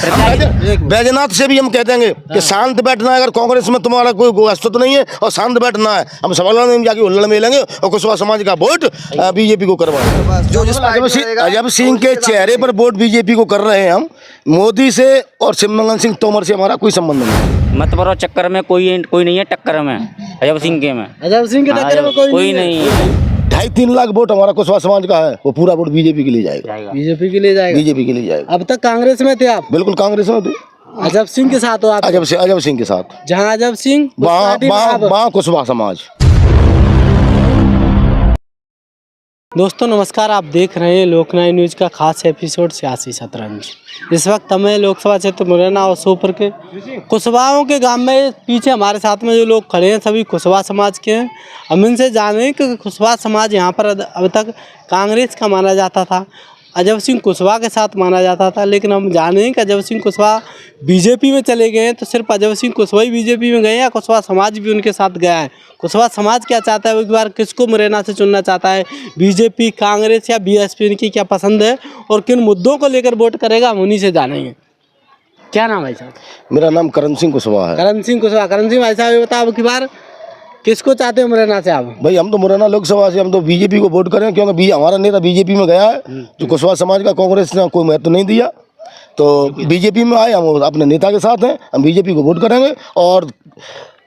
बैजनाथ से भी हम कह देंगे कि शांत बैठना है। अगर कांग्रेस में तुम्हारा कोई अस्तित्व नहीं है और शांत बैठना है, हम सवालों में जाके उल्लड़ मिलेंगे और कुशवाहा समाज का वोट बीजेपी को करवाएंगे। जो अजब सिंह के चेहरे पर वोट बीजेपी को कर रहे हैं हम। मोदी से और शिवमंगल सिंह तोमर से हमारा कोई संबंध नहीं। मत भरो चक्कर में कोई नहीं है टक्कर में अजब सिंह के में। अजब सिंह के टक्कर में कोई नहीं है। 2.5-3 लाख वोट हमारा कुशवाहा समाज का है, वो पूरा वोट बीजेपी के लिए जाएगा। बीजेपी के लिए जाएगा। बीजेपी के लिए जाएगा। अब तक कांग्रेस में थे आप? बिल्कुल कांग्रेस में थे। अजब सिंह के साथ हो आप? अजब सिंह के साथ। जहाँ अजब सिंह वहाँ कुशवाहा समाज। दोस्तों नमस्कार, आप देख रहे हैं लोकनायक न्यूज का खास एपिसोड सियासी शतरंज। इस वक्त हमें लोकसभा क्षेत्र मुरैना और सोपर के कुशवाहों के गांव में पीछे हमारे साथ में जो लोग खड़े हैं सभी कुशवाहा समाज के हैं। हम इनसे जानें कि कुशवाहा समाज यहाँ पर अब तक कांग्रेस का माना जाता था, अजब सिंह कुशवाहा के साथ माना जाता था, लेकिन हम जानें कि अजब सिंह कुशवाहा बीजेपी में चले गए हैं तो सिर्फ अजब सिंह कुशवाहा ही बीजेपी में गए या कुशवाहा समाज भी उनके साथ गया है। कुशवाहा समाज क्या चाहता है, वो एक बार किसको मुरैना से चुनना चाहता है, बीजेपी, कांग्रेस या बीएसपी, इनकी क्या पसंद है और किन मुद्दों को लेकर वोट करेगा, हम उन्हीं से जानेंगे। क्या नाम है साहब? मेरा नाम करण सिंह कुशवाहा है। करण सिंह कुशवाहा। करण सिंह भाई साहब ये बताओ कि बार किसको चाहते हो मुरैना से आप? भाई हम तो मुरैना लोकसभा से हम तो बीजेपी को वोट करें, क्योंकि हमारा नेता बीजेपी में गया है। जो कुशवाहा समाज का कांग्रेस ने कोई महत्व नहीं दिया, तो बीजेपी में आए, हम अपने नेता के साथ हैं, हम बीजेपी को वोट करेंगे। और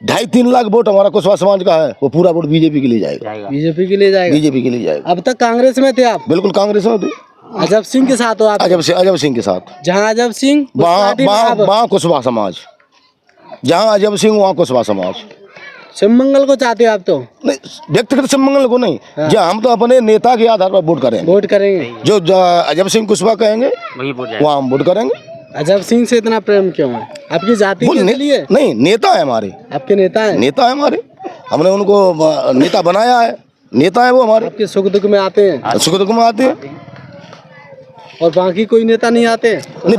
2.5-3 लाख वोट हमारा कुशवाहा समाज का है, वो पूरा वोट बीजेपी के लिए जाएगा। बीजेपी के लिए जाएगा। बीजेपी के लिए जाएगा। अब तक कांग्रेस में थे आप? बिल्कुल कांग्रेस में थे। अजब सिंह के साथ हो आप? अजब सिंह के साथ। जहाँ अजब सिंह वहाँ कुशवाहा समाज। जहाँ अजब सिंह वहाँ कुशवाहा समाज। शिवमंगल को चाहते हो आप? तो नहीं, व्यक्तिगत शिवमंगल को नहीं। जो हम तो अपने नेता के आधार पर वोट करेंगे। वोट करेंगे जो अजब सिंह कुशवाहा कहेंगे वहाँ हम वोट करेंगे। अजब सिंह से इतना प्रेम क्यों है? आपकी जाति के लिए? नहीं, नेता है हमारे। आपके नेता है? नेता है हमारे, हमने उनको नेता बनाया है। नेता है वो हमारे। आपके सुख दुख में आते हैं? सुख दुख में आते हैं। और बाकी कोई नेता नहीं आते? नहीं,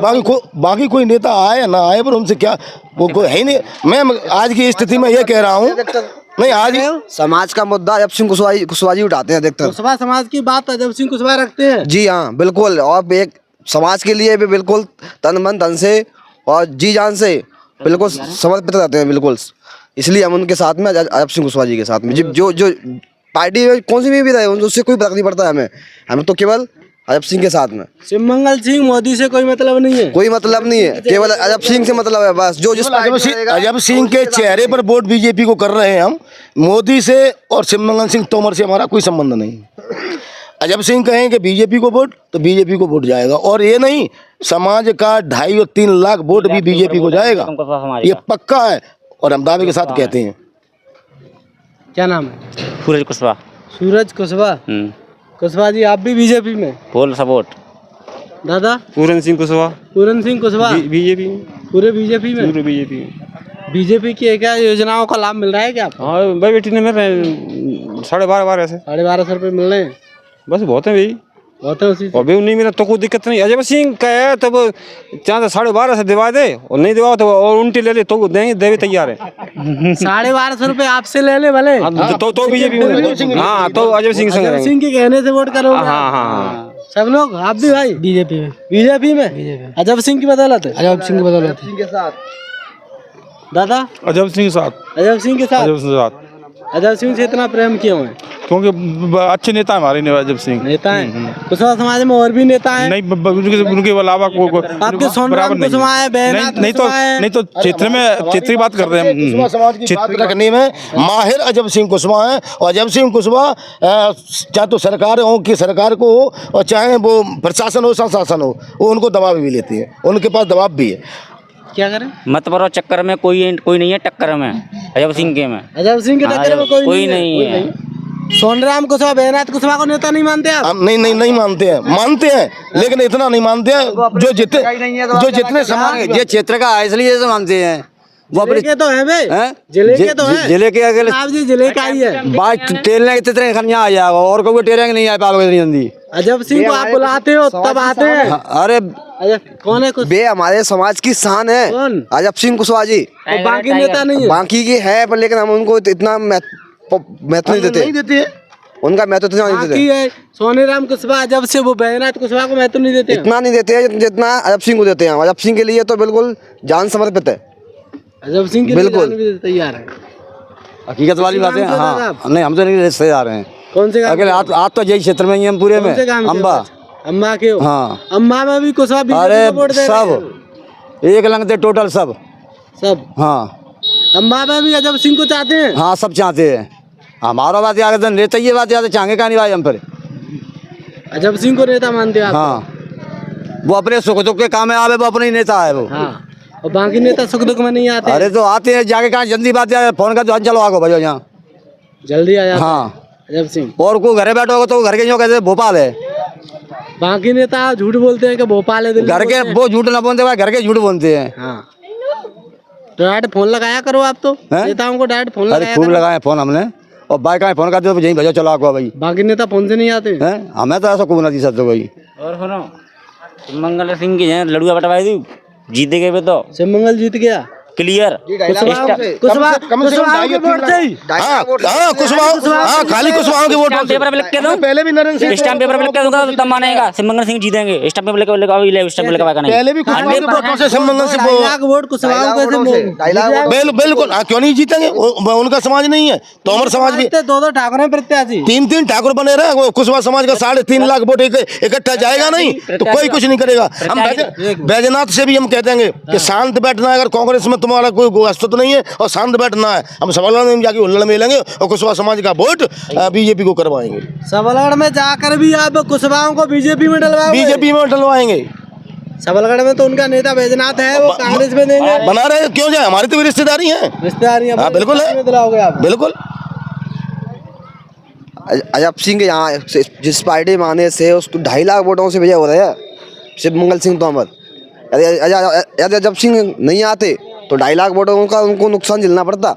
बाकी कोई नेता आए ना आए, पर उनसे क्या, वो कोई है ही नहीं। मैं आज की स्थिति में ये कह रहा हूँ, नहीं आज समाज का मुद्दा अजब सिंह कुशवाहा जी उठाते हैं। देखते कुशवाहा समाज की बात अजब सिंह कुशवाहा रखते हैं? जी हाँ बिल्कुल। और एक समाज के लिए भी बिल्कुल तन मन धन से और जी जान से बिल्कुल समर्पित रहते हैं बिल्कुल। इसलिए हम उनके साथ में अजब सिंह कुशवाहा जी के साथ में जो पार्टी में कौन सी में भी रहे उससे कोई फर्क नहीं पड़ता हमें तो केवल अजब सिंह के साथ में। शिवमंगल सिंह मोदी से कोई मतलब नहीं है? कोई मतलब नहीं है, केवल अजब सिंह से मतलब है बस। जो जिस अजब सिंह के चेहरे पर वोट बीजेपी को कर रहे हैं हम। मोदी से और शिवमंगल सिंह तोमर से हमारा कोई संबंध नहीं। अजब सिंह कहेंगे बीजेपी को वोट तो बीजेपी को वोट जाएगा। और ये नहीं, समाज का 2.5 और 3 लाख वोट भी बीजेपी को जाएगा, ये पक्का है। और हम दावे के साथ कहते हैं। क्या नाम है? सूरज कुशवाहा। सूरज कुशवाहा। कुशवाहा जी आप भी बीजेपी में? Full support. दादा? पूरन सिंह कुशवाहा। पूरन सिंह कुशवाहा बीजेपी। पूरे बीजेपी में? पूरे बीजेपी। बीजेपी की क्या योजनाओं का लाभ मिल रहा है क्या आपको? हाँ भाई, बेटी ने मेरे 12.5 ऐसे 1250 रुपये मिल रहे हैं? बस बहुत है भाई, बहुत है उसी से। और भी नहीं मिला तो कोई दिक्कत नहीं। अजब सिंह का है तब चाहे 12.5 से दिवा दे, और नहीं दिवा तो और उल्टी ले ले तो देंगे, देवी तैयार है। 1250 रुपये आपसे ले ले भले तो बीजेपी में। हाँ तो अजब सिंह संग अजब सिंह के कहने से वोट करोगे? हाँ सब लोग। आप भी भाई? बीजेपी में। बीजेपी में अजब सिंह की बदौलत है? अजब सिंह की बदौलत के साथ। दादा? अजब सिंह के साथ। अजब सिंह के साथ। अजब सिंह के साथ। अजब सिंह से इतना प्रेम क्यों है? क्योंकि अच्छे नेता हमारे अजब सिंह। नेता है? कुशवाहा समाज में और भी नेता है? नहीं, उनके अलावा आपके सोनराम कुशवाहा है, नहीं तो क्षेत्रीय बात कर रहे हैं। कुशवाहा समाज की बात रखने में माहिर अजब सिंह कुशवाहा है। और अजब सिंह कुशवाहा चाहे तो सरकार को हो और चाहे वो प्रशासन हो, शासन हो, वो उनको दबाव भी लेती है, उनके पास दबाव भी है। क्या करें? मत भरो चक्कर में कोई नहीं है टक्कर में अजब सिंह के में। अजब सिंह के टक्कर में कोई नहीं है। सोनराम कुशवाहा, बैजनाथ कुशवाहा को नेता नहीं मानते आप? हम नहीं मानते हैं, लेकिन इतना नहीं मानते हैं जो जितने समाज ये क्षेत्र का है इसलिए मानते हैं। जिले के तो है बे, जिले के तो है। जिले के अगले आप जी जिले का ही है। बात टेलने के तितरे खनिया आ जाएगा, और कोई टेलेंगे नहीं आ पाओगे इतनी जल्दी। अजब सिंह को आप बुलाते हो तब आते हैं? अरे कौन है बे, हमारे समाज की शान है अजब सिंह कुशवाहा जी। तो बाकी नेता नहीं है? बाकी की है पर, लेकिन हम उनको इतना महत्व नहीं देते। उनका महत्व तो नहीं देते। बाकी है सोनेराम कुशवाहा, जब से वो बैजनाथ कुशवाहा को महत्व नहीं देते हैं। इतना नहीं देते हैं जितना अजब सिंह को देते हैं। अजब सिंह के लिए तो बिल्कुल जान समर्पित है। अजब सिंह के लिए बिल्कुल। जान भी देते तैयार है। हकीकत वाली बात है। गाँव से हाँ दादा आप? नहीं, हम तो नहीं रिश्तेदार हैं। कौन से गाँव अकेले आज तो यही क्षेत्र में ही हम पूरे में कौन से गाँव के हो? अम्बा। अम्बा के हो? हाँ। अम्बा में भी कुशवाहा बीजेपी अरे को वोट दे रहे हैं। सब एक लंग थे टोटल सब। सब हाँ अम्बा में भी अजब सिंह को चाहते हैं। हाँ सब चाहते हैं। हमारा बात याद है नेता ये बात याद है, चाहेंगे का नहीं भाई हम पर। अजब सिंह को नेता मानते हैं आप? हाँ वो अपने सुख दुख के काम में आवे, वो अपने ही नेता है वो। हाँ, और बाकी नेता सुख दुख में नहीं आते। अरे तो आते हैं जाके कहाँ जल्दी बात यार, फोन कर तो चलो आगो भाई यहाँ। जल्दी आ जाते हैं हाँ अजब सिंह। और को घरे बैठो हो तो घर के जो कहते हैं भोपाल है। बाकी नेता झूठ बोलते हैं कि भोपाल है, दिल्ली घर के बोलते हैं। वो झूठ ना बोलते भाई, घर के झूठ बोलते हैं। हाँ, तो डायरेक्ट फोन लगाया करो आप तो हैं? नेताओं को डायरेक्ट फोन अरे लगाया खूब करो। लगाए फोन हमने, और बाइक का फोन करते हो यहीं भेजो चलो आगो भाई। बाकी नेता फोन से नहीं आते। हैं हमें तो ऐसा खूब ना दी सकते भाई। और सुनो, मंगल सिंह की हैं लड़ुआ बटवाई दी, जीते गए तो शिवमंगल जीत गया। क्लियर। कुशवाहा कुशवाहा के वोट चाहिए। हाँ कुशवाहा, हाँ खाली कुशवाहा के वोट। स्टाम्प पेपर पे लिख के दूं, पहले भी नरेंद्र सिंह, स्टाम्प पेपर पे लिख के दूंगा तब मानेगा सिमंगल सिंह जीतेंगे। स्टाम्प पेपर लिखा स्टाम्प पेपर लगा नहीं। पहले भी कुशवाहा के वोटों से सिमंगल सिंह 2.5 लाख वोट कुशवाहा को कैसे बिल्कुल। हाँ क्यों नहीं जीतेंगे, उनका समाज नहीं है। तोमर समाज भी दो ठाकुर प्रत्याशी 3 ठाकुर बने रहे। वो कुशवाहा समाज का 3.5 लाख वोट इकट्ठा जाएगा नहीं तो कोई कुछ नहीं करेगा। हम बैजनाथ से भी हम कह देंगे कि शांत बैठना है, अगर कांग्रेस में तुम्हारा कोई अस्तित्व नहीं है और शांत बैठना है, हम सबलगढ़ में जाके हुल्लड़ मिलेंगे और कुशवाहा समाज का वोट बीजेपी को करवाएंगे। सबलगढ़ में जाकर भी आप कुशवाहा को बीजेपी में डलवाओगे? बीजेपी में डलवाएंगे। सबलगढ़ में तो उनका नेता बैजनाथ है, वो कांग्रेस में देंगे। बना रहे क्यों जाए, हमारी तो भी रिश्तेदारी है। रिश्तेदारी हाँ बिल्कुल है, दिलाओगे आप? बिल्कुल। अजब सिंह के यहाँ जिस पार्टी में आने से उसको 2.5 लाख वोटों से विजय हो रहे हैं शिवमंगल सिंह तोमर। यदि अजब सिंह नहीं आते तो 2.5 लाख वोटों का उनको नुकसान झेलना पड़ता।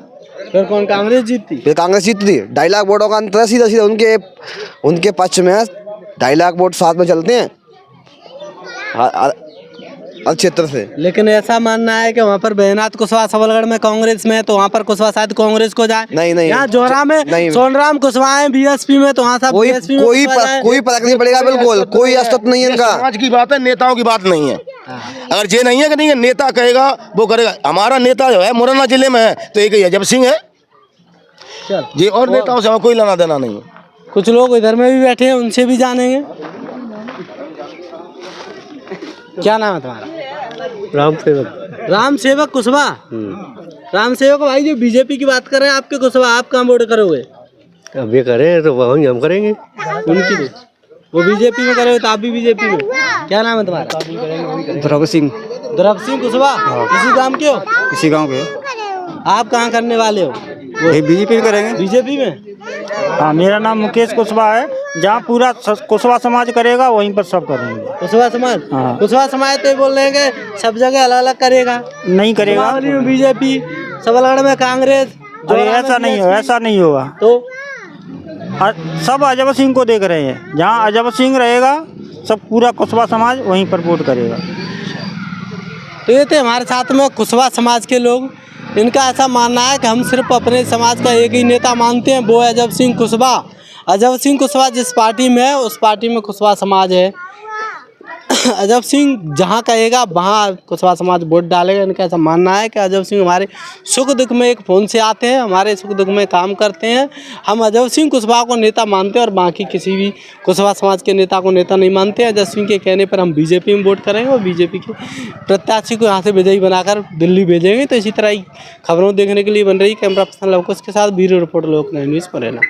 फिर कौन कांग्रेस जीतती? फिर कांग्रेस जीतती। 2.5 लाख वोटों का अंतर सीधा सीधा उनके पक्ष में है। 2.5 लाख वोट साथ में चलते हैं हर क्षेत्र से। लेकिन ऐसा मानना है कि वहाँ पर बैजनाथ कुशवाहा सबलगढ़ में कांग्रेस में है तो वहाँ पर कुशवाहा शायद कांग्रेस को जाए। नहीं यहाँ जोरा में नहीं। सोनराम कुशवाहा है बीएसपी में, तो वहाँ सब कोई BSP में कोई कुशवाहा जाए। कोई फर्क नहीं पड़ेगा। बिल्कुल कोई अस्तित्व नहीं है इनका। समाज की बात है, नेताओं की बात नहीं है। अगर ये नहीं है कि नहीं है, नेता कहेगा वो करेगा। हमारा नेता जो है मुरैना जिले में है तो एक ही अजब सिंह है जी, और नेताओं से हमें कोई लेना देना नहीं है। कुछ लोग इधर में भी बैठे हैं, उनसे भी जानेंगे। क्या नाम है तुम्हारा? राम सेवक कुशवाहा। राम सेवक भाई, जो बीजेपी की बात कर रहे हैं आपके कुशवाहा, आप कहाँ वोट करोगे? अब ये करें तो वही हम करेंगे। उनकी भी वो बीजेपी में करोगे तो आप भी बीजेपी में। क्या नाम है तुम्हारा? ध्रुव सिंह। ध्रुव सिंह कुशवाहा। इसी गांव के हो? इसी गांव के। आप कहाँ करने वाले हो? बीजेपी करेंगे। बीजेपी में? हाँ, मेरा नाम मुकेश कुशवाहा है। जहाँ पूरा कुशवाहा समाज करेगा वहीं पर सब करेंगे। कुशवाहा समाज? हाँ। कुशवाहा समाज तो ये बोल रहे हैं कि सब जगह अलग अलग करेगा। नहीं करेगा। कुमाऊनी में बीजेपी, सबलगढ़ में कांग्रेस। अरे ऐसा नहीं होगा, ऐसा नहीं होगा। तो सब अजब सिंह को देख रहे हैं। जहाँ अजब सिंह रहेगा सब पूरा कुशवाहा समाज वहीं पर वोट करेगा। तो ये थे हमारे साथ में कुशवाहा समाज के लोग। इनका ऐसा मानना है कि हम सिर्फ अपने समाज का एक ही नेता मानते हैं, वो है अजब सिंह कुशवाहा। अजब सिंह कुशवाहा जिस पार्टी में है उस पार्टी में कुशवाहा समाज है। अजब सिंह जहाँ कहेगा वहाँ कुशवाहा समाज वोट डालेगा। इनका ऐसा मानना है कि अजब सिंह हमारे सुख दुख में एक फ़ोन से आते हैं, हमारे सुख दुख में काम करते हैं। हम अजब सिंह कुशवाहा को नेता मानते हैं और बाकी किसी भी कुशवाहा समाज के नेता को नेता नहीं मानते हैं। अजब सिंह के कहने पर हम बीजेपी में वोट करेंगे और बीजेपी के प्रत्याशी को यहाँ से विजयी बनाकर दिल्ली भेजेंगे। तो इसी तरह ही खबरों देखने के लिए बन रही कैमरा पर्सन लवकुश के साथ ब्यूरो रिपोर्ट लोकनायक न्यूज़ मुरैना।